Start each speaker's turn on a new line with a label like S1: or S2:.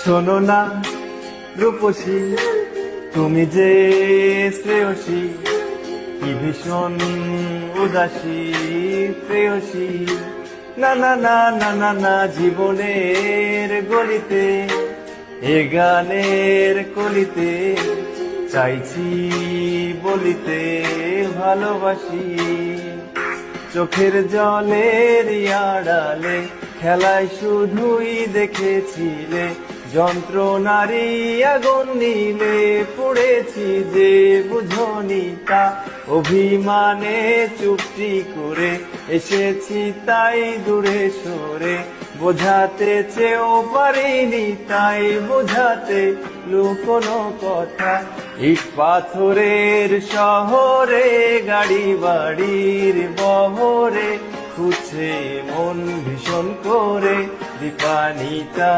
S1: শোনো না রূপসী, তুমি যে শ্রেয়সী, কি ভীষণ উদাসী প্রেয়সী। না না না না না না, জীবনের গলিতে এ গানের কলিতে চাইছি বলিতে ভালোবাসি। চোখের জলের আড়ালে খেলায় শুধুই দেখেছিলে যন্ত্রণারী আগুন নীলে পড়েছি যে বুঝনি তা। অভিমানে চুপটি করে এসেছি তাই দূরে সরে, বোঝাতে চেয়েও পারিনি তাই বোঝাতে লুকোনো কথা। ইট পাথরের শহরে গাড়ি বাড়ির বহরে খুঁজছে মন ভীষণ করে দীপানিতা।